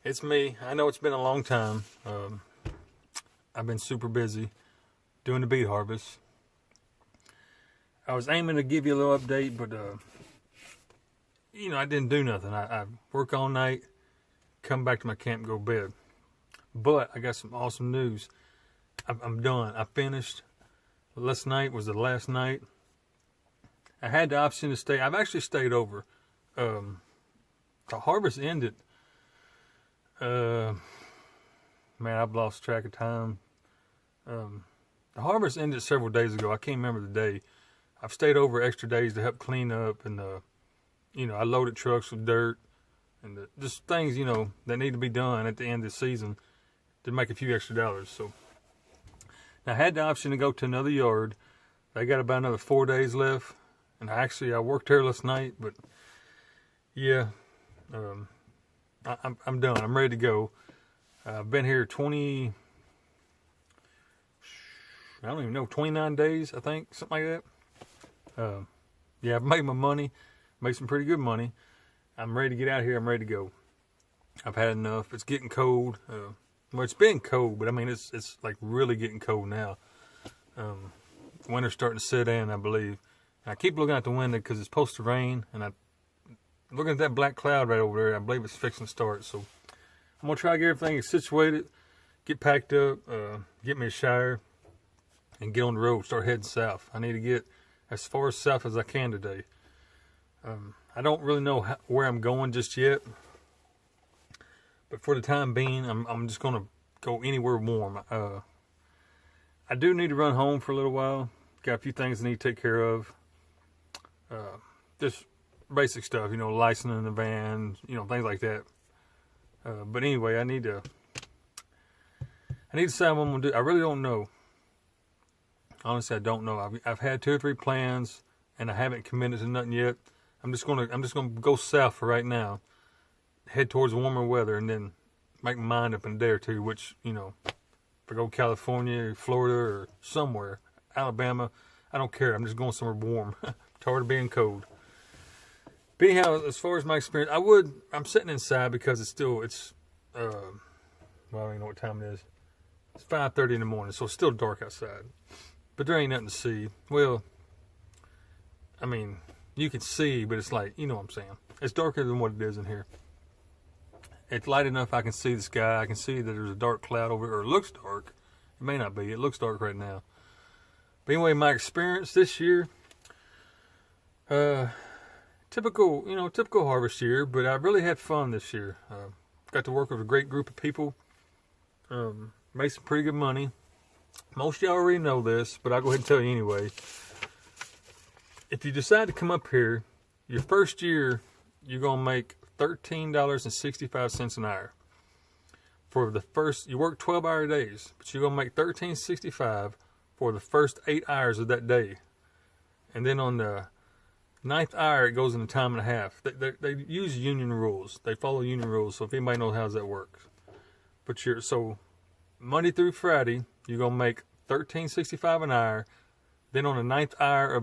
It's me. I know it's been a long time. I've been super busy doing the beet harvest. I was aiming to give you a little update, but I didn't do nothing. I work all night, come back to my camp, go to bed. But I got some awesome news. I'm done. I finished. Last night was the last night. I had the option to stay. I've actually stayed over. The harvest ended. Man, I've lost track of time. The harvest ended several days ago. I can't remember the day. I've stayed over extra days to help clean up, and I loaded trucks with dirt and just things that need to be done at the end of the season to make a few extra dollars. So now I had the option to go to another yard. I got about another 4 days left, and I worked there last night, but yeah, I'm done. I'm ready to go. I've been here 29 days, I think, something like that. Yeah, I've made my money, made some pretty good money. I'm ready to get out of here. I'm ready to go. I've had enough. It's getting cold. Well, it's been cold, but I mean, it's like really getting cold now. Winter's starting to set in, I believe. And I keep looking out the window because it's supposed to rain, and I'm looking at that black cloud right over there. I believe it's fixing to start. So I'm gonna try to get everything situated, get packed up, get me a shower, and get on the road. Start heading south. I need to get as far south as I can today. I don't really know where I'm going just yet, but for the time being, I'm just gonna go anywhere warm. I do need to run home for a little while. Got a few things I need to take care of. Just basic stuff, licensing the van, things like that. But anyway, I need to decide what I'm gonna do. I really don't know. Honestly, I don't know. I've had 2 or 3 plans, and I haven't committed to nothing yet. I'm just gonna go south for right now, head towards warmer weather, and then make my mind up in a day or two. Which if I go to California, Florida, or somewhere, Alabama, I don't care. I'm just going somewhere warm. Tired of being cold. But anyhow, as far as my experience, I'm sitting inside because it's I don't even know what time it is. It's 5:30 in the morning, so it's still dark outside. But there ain't nothing to see. Well, I mean, you can see, but it's like, you know what I'm saying. It's darker than what it is in here. It's light enough I can see the sky. I can see that there's a dark cloud over it, or it looks dark. It may not be. It looks dark right now. But anyway, my experience this year, typical harvest year, but I really had fun this year. Got to work with a great group of people. Made some pretty good money. Most of y'all already know this, but I'll go ahead and tell you anyway. If you decide to come up here, your first year, you're going to make $13.65 an hour. You work 12-hour days, but you're going to make $13.65 for the first 8 hours of that day. And then on the 9th hour, it goes into time and a half. They use union rules. They follow union rules, so if anybody knows how that works. But so Monday through Friday, you're going to make $13.65 an hour. Then on the 9th hour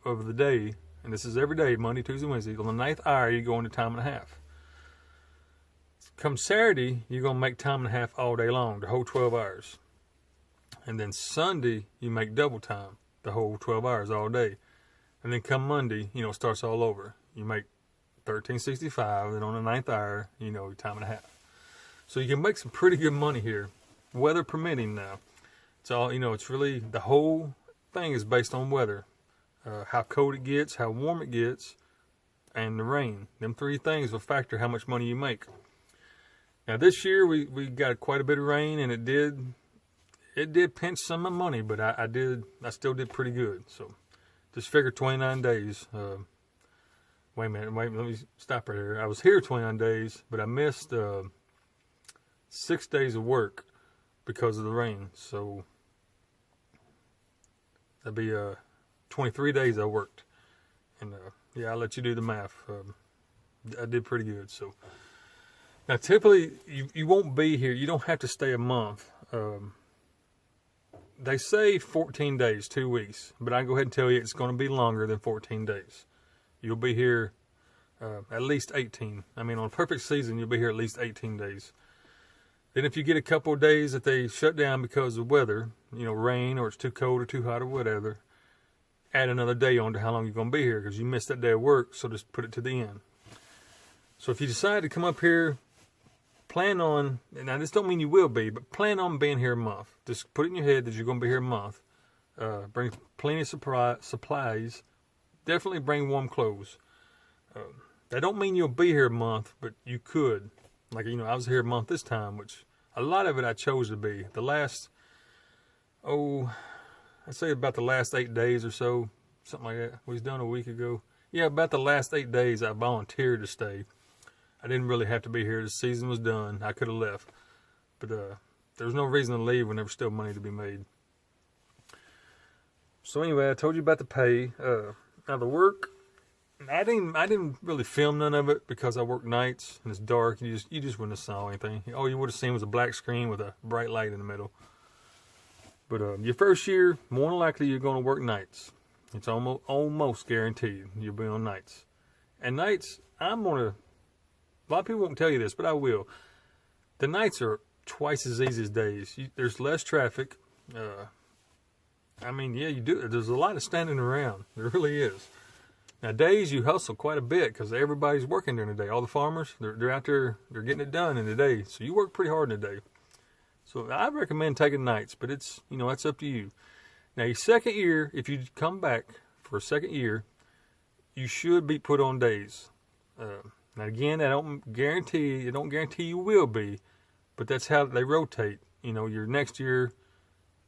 of the day, and this is every day, Monday, Tuesday, Wednesday, on the 9th hour, you go into time and a half. Come Saturday, you're going to make time and a half all day long, the whole 12 hours. And then Sunday, you make double time, the whole 12 hours all day. And then come Monday, it starts all over. You make $13.65, then on the 9th hour, time and a half. So you can make some pretty good money here, weather permitting now. It's all, it's really, the whole thing is based on weather. How cold it gets, how warm it gets, and the rain. Them 3 things will factor how much money you make. Now this year we got quite a bit of rain, and it did pinch some of my money, but I still did pretty good. So just figure 29 days. Wait a minute, let me stop right here. I was here 29 days, but I missed 6 days of work because of the rain. So that'd be 23 days I worked. And I'll let you do the math. I did pretty good. So now typically you won't be here. You don't have to stay a month. They say 14 days, 2 weeks, but I go ahead and tell you it's going to be longer than 14 days. You'll be here at least 18. I mean, on a perfect season, you'll be here at least 18 days. Then if you get a couple of days that they shut down because of weather, rain or it's too cold or too hot or whatever, add another day on to how long you're going to be here because you missed that day of work, so just put it to the end. So if you decide to come up here, plan on, and I just don't mean you will be, but plan on being here a month. Just put it in your head that you're going to be here a month. Bring plenty of supplies. Definitely bring warm clothes. That don't mean you'll be here a month, but you could. Like, I was here a month this time, which a lot of it I chose to be. The last, I'd say about the last 8 days or so, something like that. We was done a week ago. Yeah, about the last 8 days I volunteered to stay. I didn't really have to be here. The season was done. I could have left. But there was no reason to leave when there was still money to be made. So anyway, I told you about the pay. Now the work, I didn't really film none of it because I work nights and it's dark. You just wouldn't have saw anything. All you would have seen was a black screen with a bright light in the middle. But your first year, more than likely you're going to work nights. It's almost guaranteed you'll be on nights. And nights, a lot of people won't tell you this, but I will. The nights are twice as easy as days. There's less traffic. You do. There's a lot of standing around. There really is. Now, days you hustle quite a bit because everybody's working during the day. All the farmers, they're out there, they're getting it done in the day. So you work pretty hard in the day. So I recommend taking nights, but it's, that's up to you. Now, your second year, if you come back for a second year, you should be put on days. Now, again, it don't guarantee you will be, but that's how they rotate. Your next year,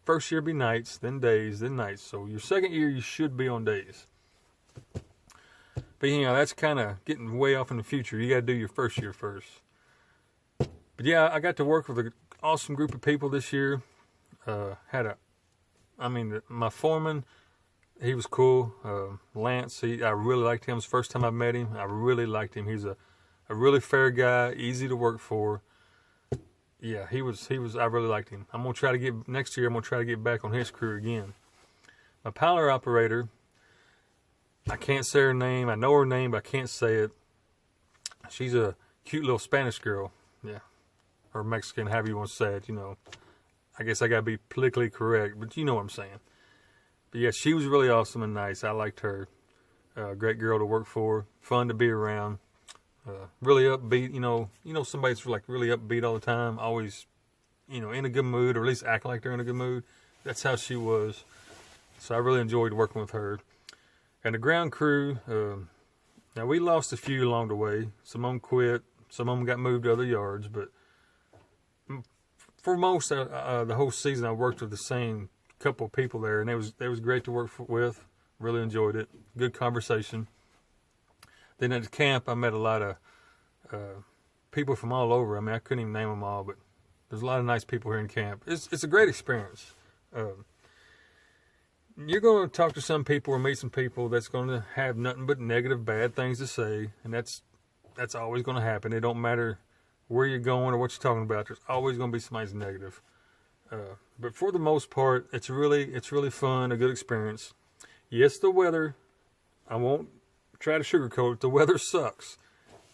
first year be nights, then days, then nights. So your second year, you should be on days. But, that's kind of getting way off in the future. You got to do your first year first. But, yeah, I got to work with an awesome group of people this year. My foreman, he was cool. Lance, I really liked him. It was the first time I met him. I really liked him. He's a really fair guy, easy to work for. Yeah, he was. I really liked him. Next year, I'm going to try to get back on his crew again. My Powler operator, I can't say her name. I know her name, but I can't say it. She's a cute little Spanish girl. Yeah. Or Mexican, however you want to say it, I guess I got to be politically correct, but you know what I'm saying. But yeah, she was really awesome and nice. I liked her. Great girl to work for. Fun to be around. Really upbeat, somebody that's like really upbeat all the time. Always, in a good mood, or at least act like they're in a good mood. That's how she was. So I really enjoyed working with her. And the ground crew, now we lost a few along the way. Some of them quit. Some of them got moved to other yards. But for most the whole season, I worked with the same couple of people there. And it was great to work with. Really enjoyed it. Good conversation. Then at the camp, I met a lot of people from all over. I couldn't even name them all, but there's a lot of nice people here in camp. It's a great experience. You're going to talk to some people or meet some people that's going to have nothing but negative, bad things to say, and that's always going to happen. It don't matter where you're going or what you're talking about. There's always going to be somebody's negative. But for the most part, it's really fun, a good experience. Yes, the weather, I won't try to sugarcoat it. The weather sucks.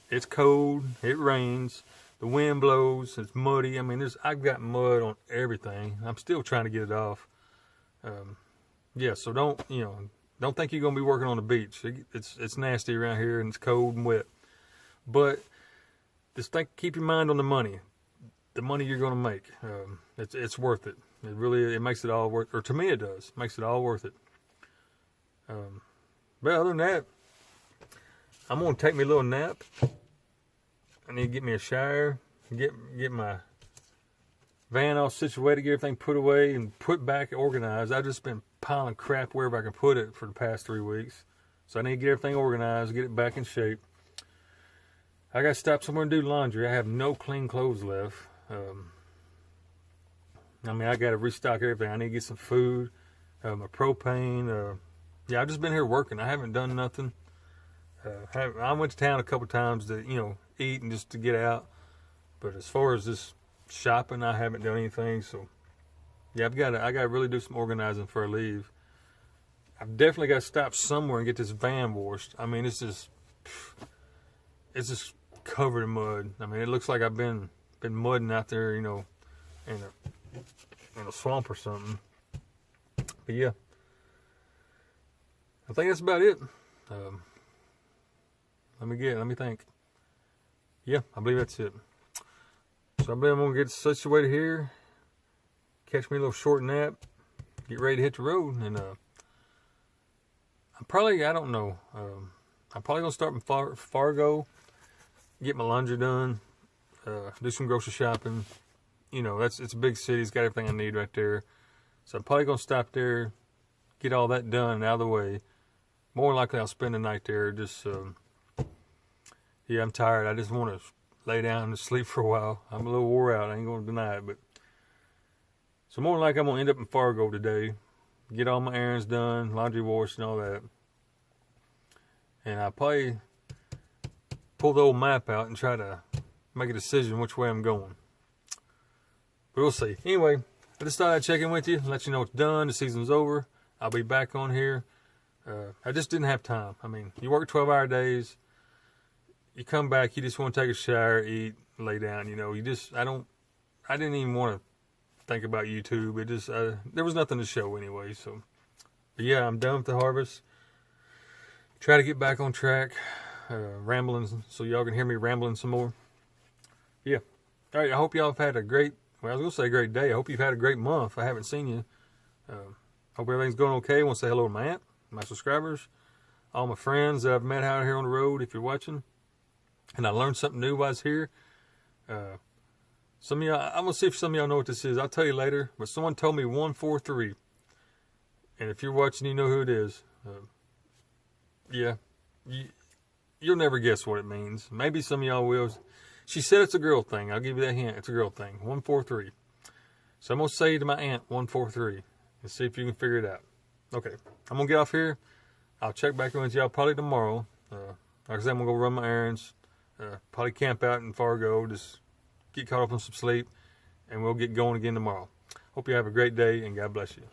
It's cold. It rains. The wind blows. It's muddy. I've got mud on everything. I'm still trying to get it off. So don't think you're going to be working on the beach. It's nasty around here and it's cold and wet. But just keep your mind on the money. The money you're going to make. It's worth it. It makes it all worth, or to me it does. Makes it all worth it. But other than that, I'm going to take me a little nap. I need to get me a shower, get my van all situated, get everything put away and put back organized. I've just been piling crap wherever I can put it for the past 3 weeks. So I need to get everything organized, get it back in shape. I got to stop somewhere and do laundry. I have no clean clothes left. I got to restock everything. I need to get some food, my propane. I've just been here working. I haven't done nothing. I went to town a couple times to, eat and just to get out. But as far as this shopping, I haven't done anything. So, I got to really do some organizing before I leave. I've definitely got to stop somewhere and get this van washed. It's just, it's just covered in mud. I mean, it looks like I've been mudding out there, you know, in a swamp or something. But yeah, I think that's about it. Let me think. Yeah, I believe that's it. So I believe I'm gonna get situated here, catch me a little short nap, get ready to hit the road, and I don't know. I'm probably gonna start in Fargo, get my laundry done, do some grocery shopping. You know, it's a big city. It's got everything I need right there. So I'm probably gonna stop there, get all that done and out of the way. More than likely, I'll spend the night there. Just yeah, I'm tired. I just want to lay down and sleep for a while. I'm a little wore out. I ain't gonna deny it, but so more than likely, I'm gonna end up in Fargo today, get all my errands done, laundry washed and all that. And I'll probably pull the old map out and try to make a decision which way I'm going. But we'll see. Anyway, I just thought I'd check in with you, let you know it's done, the season's over. I'll be back on here. I just didn't have time. I mean, you work 12-hour days, you come back, you just want to take a shower, eat, lay down. You know, I didn't even want to think about YouTube. It just, there was nothing to show anyway. So, but yeah, I'm done with the harvest. Try to get back on track, rambling, so y'all can hear me rambling some more. Yeah. All right, I hope y'all have had a great, well, I was going to say a great day. I hope you've had a great month. I haven't seen you. Hope everything's going okay. I want to say hello to my aunt, my subscribers, all my friends that I've met out here on the road, if you're watching. And I learned something new while I was here. Some of y'all, I'm going to see if some of y'all know what this is. I'll tell you later. But someone told me 143. And if you're watching, you know who it is. Yeah, you'll never guess what it means. Maybe some of y'all will. She said it's a girl thing. I'll give you that hint. It's a girl thing. 143. So I'm going to say to my aunt 143 and see if you can figure it out. Okay, I'm going to get off here. I'll check back in with y'all probably tomorrow. Like I said, I'm going to go run my errands. Probably camp out in Fargo. Just get caught up on some sleep. And we'll get going again tomorrow. Hope you have a great day and God bless you.